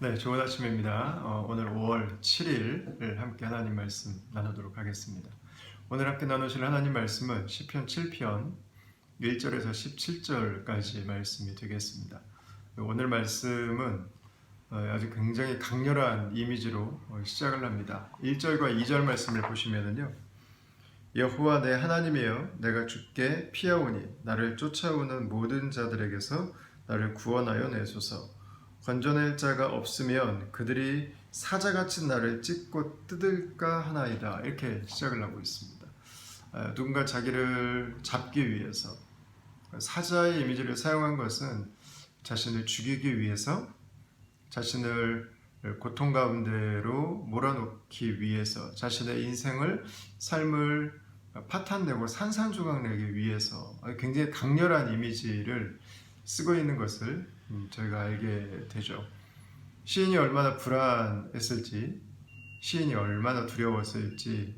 네, 좋은 아침입니다. 오늘 5월 7일을 함께 하나님 말씀 나누도록 하겠습니다. 오늘 함께 나누실 하나님 말씀은 시편 7편 1절에서 17절까지 말씀이 되겠습니다. 오늘 말씀은 아주 굉장히 강렬한 이미지로 시작을 합니다. 1절과 2절 말씀을 보시면은요. 여호와 내 하나님이여 내가 주께 피하오니 나를 쫓아오는 모든 자들에게서 나를 구원하여 내소서. 건져낼 자가 없으면 그들이 사자같이 나를 찢고 뜯을까 하나이다. 이렇게 시작을 하고 있습니다. 누군가 자기를 잡기 위해서 사자의 이미지를 사용한 것은 자신을 죽이기 위해서, 자신을 고통 가운데로 몰아넣기 위해서, 자신의 인생을, 삶을 파탄내고 산산조각내기 위해서 굉장히 강렬한 이미지를 쓰고 있는 것을 저희가 알게 되죠. 시인이 얼마나 불안했을지, 시인이 얼마나 두려웠을지,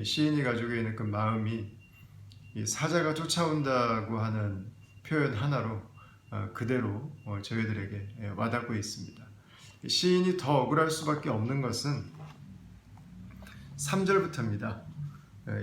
시인이 가지고 있는 그 마음이 사자가 쫓아온다고 하는 표현 하나로 그대로 저희들에게 와닿고 있습니다. 시인이 더 억울할 수밖에 없는 것은 3절부터입니다.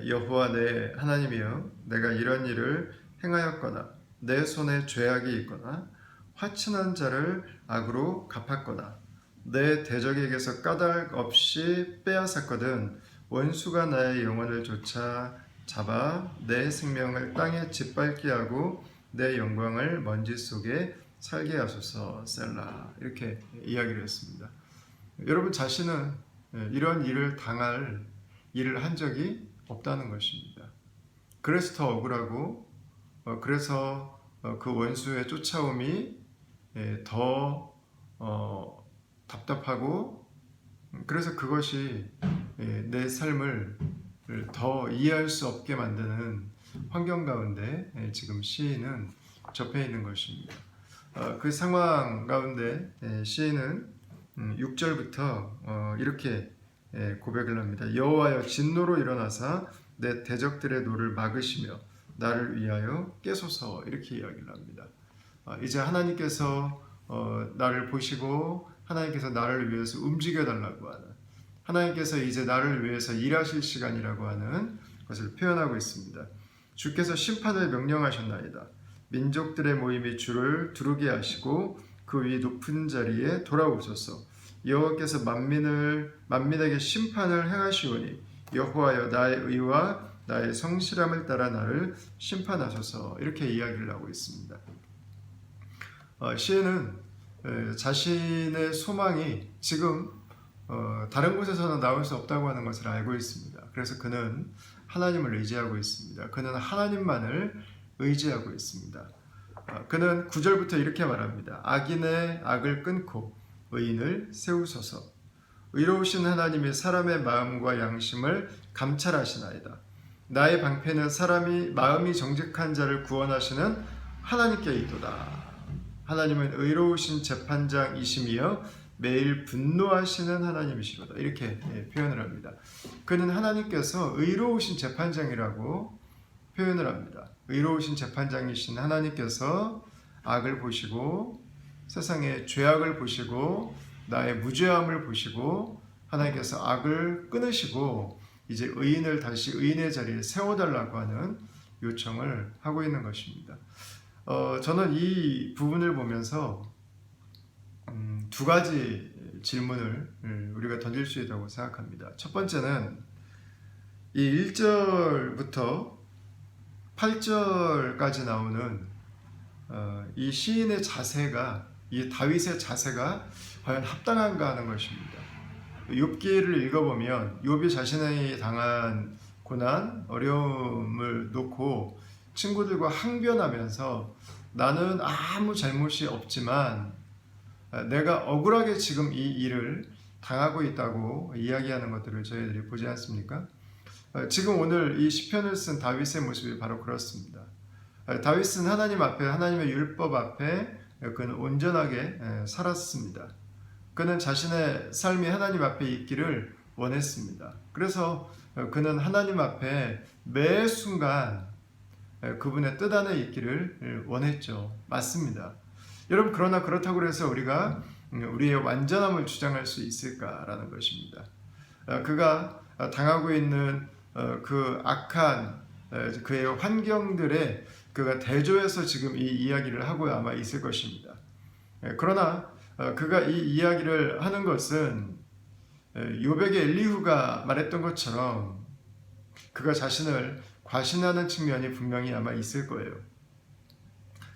여호와 내 하나님이여 내가 이런 일을 행하였거나 내 손에 죄악이 있거나 화친한 자를 악으로 갚았거나 내 대적에게서 까닭 없이 빼앗았거든 원수가 나의 영혼을 쫓아 잡아 내 생명을 땅에 짓밟게 하고 내 영광을 먼지 속에 살게 하소서. 셀라. 이렇게 이야기를 했습니다. 여러분 자신은 이런 일을 당할 일을 한 적이 없다는 것입니다. 그래서 더 억울하고 그래서 그 원수의 쫓아옴이 더 답답하고 그래서 그것이 내 삶을 더 이해할 수 없게 만드는 환경 가운데 지금 시인은 접해 있는 것입니다. 그 상황 가운데 시인은 6절부터 이렇게 고백을 합니다. 여호와여 진노로 일어나사 내 대적들의 노를 막으시며 나를 위하여 깨소서. 이렇게 이야기를 합니다. 이제 하나님께서 나를 보시고 하나님께서 나를 위해서 움직여 달라고 하는, 하나님께서 이제 나를 위해서 일하실 시간이라고 하는 것을 표현하고 있습니다. 주께서 심판을 명령하셨나이다. 민족들의 모임이 주를 두르게 하시고 그 위 높은 자리에 돌아오소서. 여호와께서 만민에게 심판을 행하시오니 여호와여 나의 의와 나의 성실함을 따라 나를 심판하소서. 이렇게 이야기를 하고 있습니다. 시인은 자신의 소망이 지금 다른 곳에서는 나올 수 없다고 하는 것을 알고 있습니다. 그래서 그는 하나님을 의지하고 있습니다. 그는 하나님만을 의지하고 있습니다. 그는 9절부터 이렇게 말합니다. 악인의 악을 끊고 의인을 세우소서. 의로우신 하나님이 사람의 마음과 양심을 감찰하시나이다. 나의 방패는 사람이 마음이 정직한 자를 구원하시는 하나님께 있도다. 하나님은 의로우신 재판장이시며 매일 분노하시는 하나님이시로다. 이렇게 표현을 합니다. 그는 하나님께서 의로우신 재판장이라고 표현을 합니다. 의로우신 재판장이신 하나님께서 악을 보시고 세상의 죄악을 보시고 나의 무죄함을 보시고 하나님께서 악을 끊으시고 이제 의인을 다시 의인의 자리에 세워달라고 하는 요청을 하고 있는 것입니다. 저는 이 부분을 보면서 두 가지 질문을 우리가 던질 수 있다고 생각합니다. 첫 번째는 이 1절부터 8절까지 나오는 이 시인의 자세가, 이 다윗의 자세가 과연 합당한가 하는 것입니다. 욥기를 읽어보면 욥이 자신이 당한 고난, 어려움을 놓고 친구들과 항변하면서 나는 아무 잘못이 없지만 내가 억울하게 지금 이 일을 당하고 있다고 이야기하는 것들을 저희들이 보지 않습니까? 지금 오늘 이 시편을 쓴 다윗의 모습이 바로 그렇습니다. 다윗은 하나님 앞에, 하나님의 율법 앞에 그는 온전하게 살았습니다. 그는 자신의 삶이 하나님 앞에 있기를 원했습니다. 그래서 그는 하나님 앞에 매 순간 그분의 뜻 안에 있기를 원했죠. 맞습니다. 여러분, 그러나 그렇다고 해서 우리가 우리의 완전함을 주장할 수 있을까라는 것입니다. 그가 당하고 있는 그 악한 그의 환경들에 그가 대조해서 지금 이 이야기를 하고 아마 있을 것입니다. 그러나 그가 이 이야기를 하는 것은 요백의 엘리후가 말했던 것처럼 그가 자신을 과신하는 측면이 분명히 아마 있을 거예요.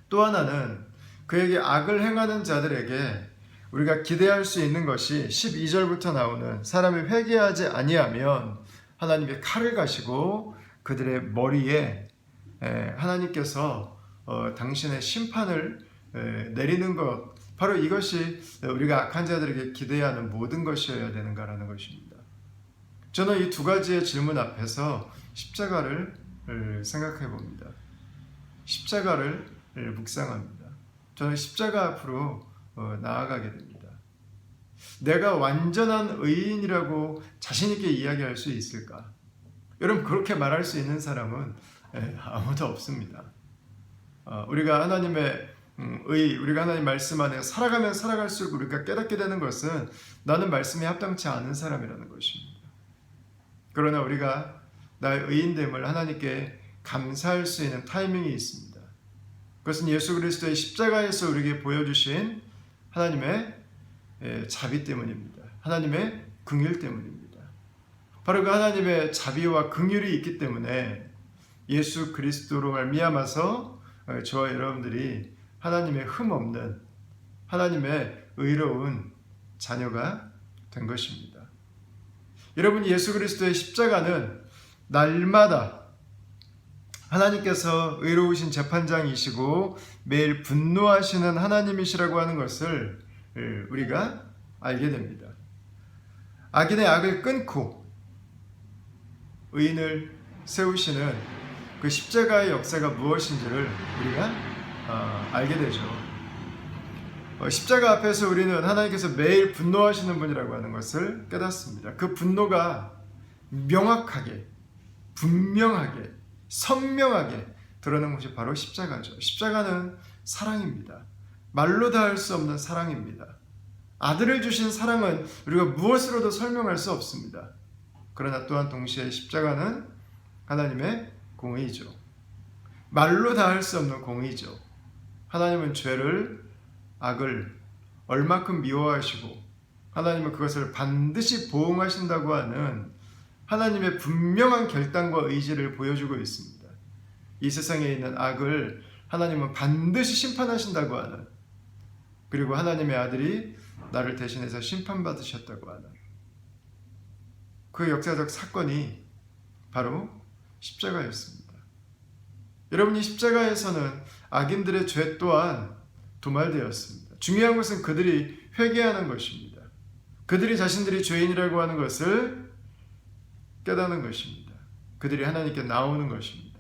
또 하나는 그에게 악을 행하는 자들에게 우리가 기대할 수 있는 것이 12절부터 나오는 사람이 회개하지 아니하면 하나님의 칼을 가시고 그들의 머리에 하나님께서 당신의 심판을 내리는 것, 바로 이것이 우리가 악한 자들에게 기대하는 모든 것이어야 되는가라는 것입니다. 저는 이 두 가지의 질문 앞에서 십자가를 생각해 봅니다. 십자가를 묵상합니다. 저는 십자가 앞으로 나아가게 됩니다. 내가 완전한 의인이라고 자신 있게 이야기할 수 있을까? 여러분, 그렇게 말할 수 있는 사람은 아무도 없습니다. 우리가 하나님의 우리가 하나님 말씀 안에 살아가면 살아갈수록 우리가 깨닫게 되는 것은 나는 말씀에 합당치 않은 사람이라는 것입니다. 그러나 우리가 나의 의인됨을 하나님께 감사할 수 있는 타이밍이 있습니다. 그것은 예수 그리스도의 십자가에서 우리에게 보여주신 하나님의 자비 때문입니다. 하나님의 긍휼 때문입니다. 바로 그 하나님의 자비와 긍휼이 있기 때문에 예수 그리스도로 말미암아서 저와 여러분들이 하나님의 흠없는 하나님의 의로운 자녀가 된 것입니다. 여러분, 예수 그리스도의 십자가는 날마다 하나님께서 의로우신 재판장이시고 매일 분노하시는 하나님이시라고 하는 것을 우리가 알게 됩니다. 악인의 악을 끊고 의인을 세우시는 그 십자가의 역사가 무엇인지를 우리가 알게 되죠. 십자가 앞에서 우리는 하나님께서 매일 분노하시는 분이라고 하는 것을 깨닫습니다. 그 분노가 명확하게, 분명하게, 선명하게 드러나는 것이 바로 십자가죠. 십자가는 사랑입니다. 말로 다 할 수 없는 사랑입니다. 아들을 주신 사랑은 우리가 무엇으로도 설명할 수 없습니다. 그러나 또한 동시에 십자가는 하나님의 공의죠. 말로 다 할 수 없는 공의죠. 하나님은 죄를, 악을 얼마큼 미워하시고 하나님은 그것을 반드시 보응하신다고 하는 하나님의 분명한 결단과 의지를 보여주고 있습니다. 이 세상에 있는 악을 하나님은 반드시 심판하신다고 하는, 그리고 하나님의 아들이 나를 대신해서 심판받으셨다고 하는 그 역사적 사건이 바로 십자가였습니다. 여러분, 이 십자가에서는 악인들의 죄 또한 도말되었습니다. 중요한 것은 그들이 회개하는 것입니다. 그들이 자신들이 죄인이라고 하는 것을 깨닫는 것입니다. 그들이 하나님께 나오는 것입니다.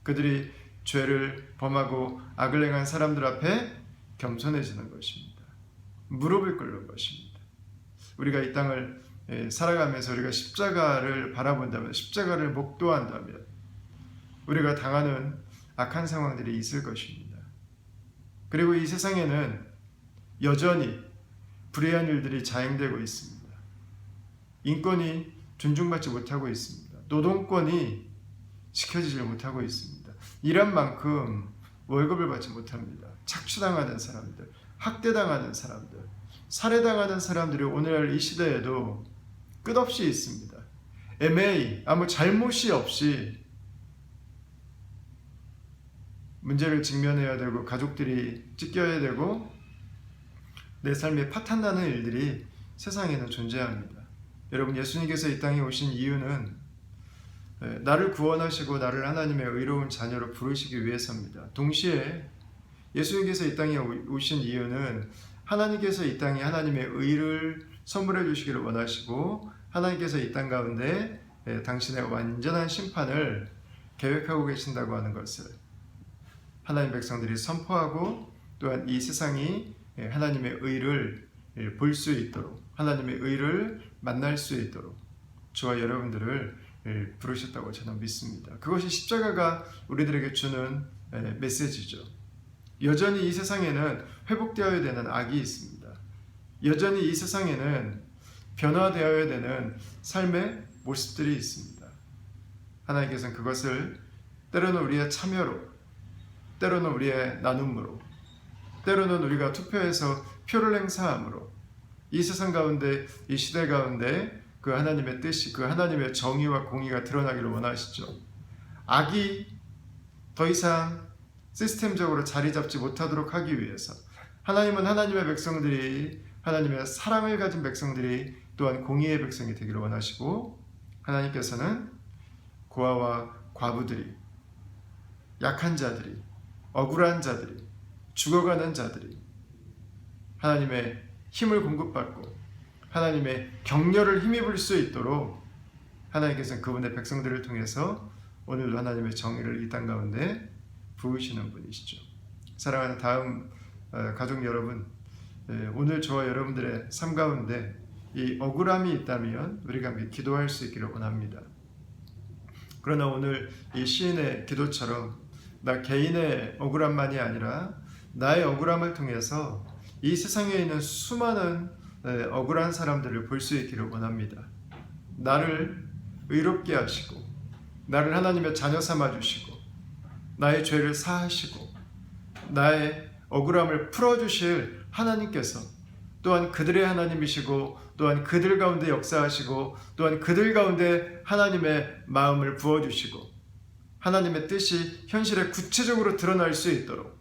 그들이 죄를 범하고 악을 행한 사람들 앞에 겸손해지는 것입니다. 무릎을 꿇는 것입니다. 우리가 이 땅을 살아가면서 우리가 십자가를 바라본다면, 십자가를 목도한다면 우리가 당하는 악한 상황들이 있을 것입니다. 그리고 이 세상에는 여전히 불의한 일들이 자행되고 있습니다. 인권이 존중받지 못하고 있습니다. 노동권이 지켜지지 못하고 있습니다. 일한 만큼 월급을 받지 못합니다. 착취당하는 사람들, 학대당하는 사람들, 살해당하는 사람들이 오늘날 이 시대에도 끝없이 있습니다. 애매히 아무 잘못이 없이 문제를 직면해야 되고 가족들이 찢겨야 되고 내 삶에 파탄나는 일들이 세상에는 존재합니다. 여러분, 예수님께서 이 땅에 오신 이유는 나를 구원하시고 나를 하나님의 의로운 자녀로 부르시기 위해서입니다. 동시에 예수님께서 이 땅에 오신 이유는 하나님께서 이 땅에 하나님의 의를 선물해 주시기를 원하시고 하나님께서 이 땅 가운데 당신의 완전한 심판을 계획하고 계신다고 하는 것을 하나님 백성들이 선포하고, 또한 이 세상이 하나님의 의를 볼 수 있도록, 하나님의 의를 만날 수 있도록 저와 여러분들을 부르셨다고 저는 믿습니다. 그것이 십자가가 우리들에게 주는 메시지죠. 여전히 이 세상에는 회복되어야 되는 악이 있습니다. 여전히 이 세상에는 변화되어야 되는 삶의 모습들이 있습니다. 하나님께서는 그것을 때로는 우리의 참여로, 때로는 우리의 나눔으로, 때로는 우리가 투표해서 표를 행사함으로 이 세상 가운데, 이 시대 가운데 그 하나님의 뜻이, 그 하나님의 정의와 공의가 드러나기를 원하시죠. 악이 더 이상 시스템적으로 자리 잡지 못하도록 하기 위해서 하나님은 하나님의 백성들이, 하나님의 사랑을 가진 백성들이 또한 공의의 백성이 되기를 원하시고, 하나님께서는 고아와 과부들이, 약한 자들이, 억울한 자들이, 죽어가는 자들이 하나님의 힘을 공급받고 하나님의 격려를 힘입을 수 있도록 하나님께서는 그분의 백성들을 통해서 오늘도 하나님의 정의를 이 땅 가운데 부으시는 분이시죠. 사랑하는 다음 가족 여러분, 오늘 저와 여러분들의 삶 가운데 이 억울함이 있다면 우리가 함께 기도할 수 있기를 원합니다. 그러나 오늘 이 시인의 기도처럼 나 개인의 억울함만이 아니라 나의 억울함을 통해서 이 세상에 있는 수많은 억울한 사람들을 볼 수 있기를 원합니다. 나를 의롭게 하시고 나를 하나님의 자녀 삼아주시고 나의 죄를 사하시고 나의 억울함을 풀어주실 하나님께서 또한 그들의 하나님이시고 또한 그들 가운데 역사하시고 또한 그들 가운데 하나님의 마음을 부어주시고 하나님의 뜻이 현실에 구체적으로 드러날 수 있도록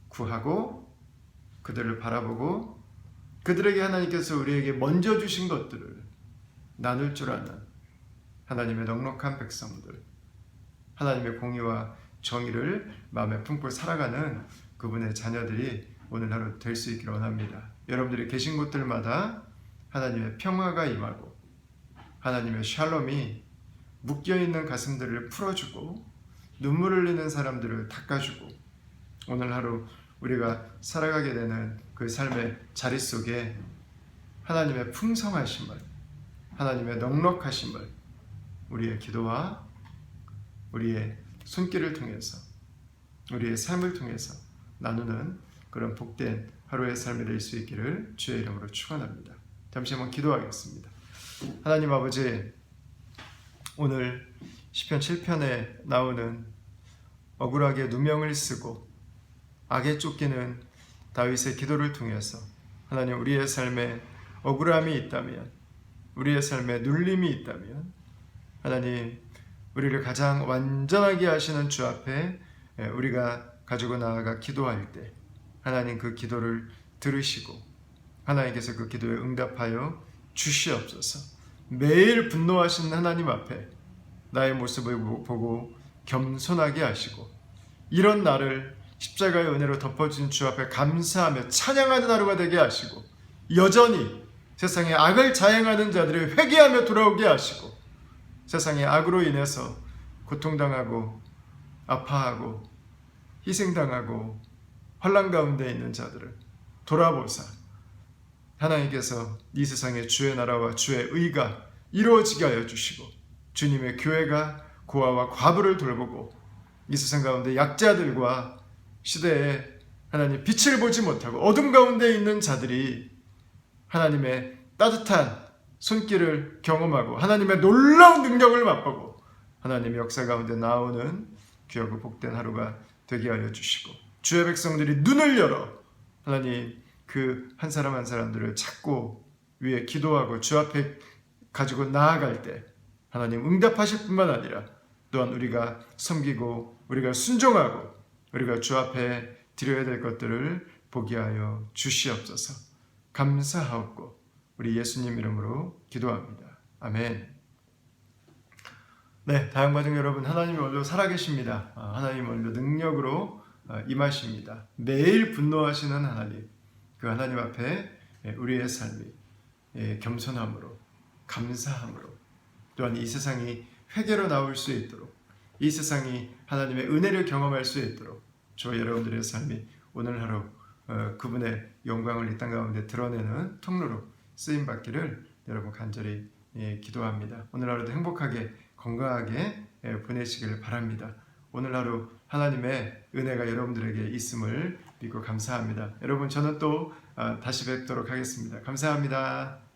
구하고 그들을 바라보고 그들에게 하나님께서 우리에게 먼저 주신 것들을 나눌 줄 아는 하나님의 넉넉한 백성들, 하나님의 공의와 정의를 마음에 품고 살아가는 그분의 자녀들이 오늘 하루 될 수 있기를 원합니다. 여러분들이 계신 곳들마다 하나님의 평화가 임하고 하나님의 샬롬이 묶여있는 가슴들을 풀어주고 눈물을 흘리는 사람들을 닦아주고 오늘 하루 우리가 살아가게 되는 그 삶의 자리 속에 하나님의 풍성하심을, 하나님의 넉넉하심을 우리의 기도와 우리의 손길을 통해서, 우리의 삶을 통해서 나누는 그런 복된 하루의 삶이 될 수 있기를 주의 이름으로 축원합니다. 잠시 한번 기도하겠습니다. 하나님 아버지, 오늘 시편 7편에 나오는 억울하게 누명을 쓰고 악에 쫓기는 다윗의 기도를 통해서 하나님 우리의 삶에 억울함이 있다면, 우리의 삶에 눌림이 있다면 하나님 우리를 가장 완전하게 하시는 주 앞에 우리가 가지고 나아가 기도할 때 하나님 그 기도를 들으시고 하나님께서 그 기도에 응답하여 주시옵소서. 매일 분노하시는 하나님 앞에 나의 모습을 보고 겸손하게 하시고 이런 나를 십자가의 은혜로 덮어준 주 앞에 감사하며 찬양하는 하루가 되게 하시고 여전히 세상에 악을 자행하는 자들을 회개하며 돌아오게 하시고 세상의 악으로 인해서 고통당하고 아파하고 희생당하고 환난 가운데 있는 자들을 돌아보사 하나님께서 이 세상에 주의 나라와 주의 의가 이루어지게 하여 주시고 주님의 교회가 고아와 과부를 돌보고 이 세상 가운데 약자들과 시대에 하나님 빛을 보지 못하고 어둠 가운데 있는 자들이 하나님의 따뜻한 손길을 경험하고 하나님의 놀라운 능력을 맛보고 하나님의 역사 가운데 나오는 귀하고 복된 하루가 되게 하여 주시고 주의 백성들이 눈을 열어 하나님 그 한 사람 한 사람들을 찾고 위에 기도하고 주 앞에 가지고 나아갈 때 하나님 응답하실 뿐만 아니라 또한 우리가 섬기고 우리가 순종하고 우리가 주 앞에 드려야 될 것들을 보게 하여 주시옵소서. 감사하옵고 우리 예수님 이름으로 기도합니다. 아멘. 네, 다음 가족 여러분, 하나님이 오늘도 살아계십니다. 하나님 오늘도 능력으로 임하십니다. 매일 분노하시는 하나님, 그 하나님 앞에 우리의 삶이 겸손함으로 감사함으로 또한 이 세상이 회개로 나올 수 있도록 이 세상이 하나님의 은혜를 경험할 수 있도록 저와 여러분들의 삶이 오늘 하루 그분의 영광을 이 땅 가운데 드러내는 통로로 쓰임받기를 여러분 간절히 기도합니다. 오늘 하루도 행복하게 건강하게 보내시기를 바랍니다. 오늘 하루 하나님의 은혜가 여러분들에게 있음을 믿고 감사합니다. 여러분 저는 또 다시 뵙도록 하겠습니다. 감사합니다.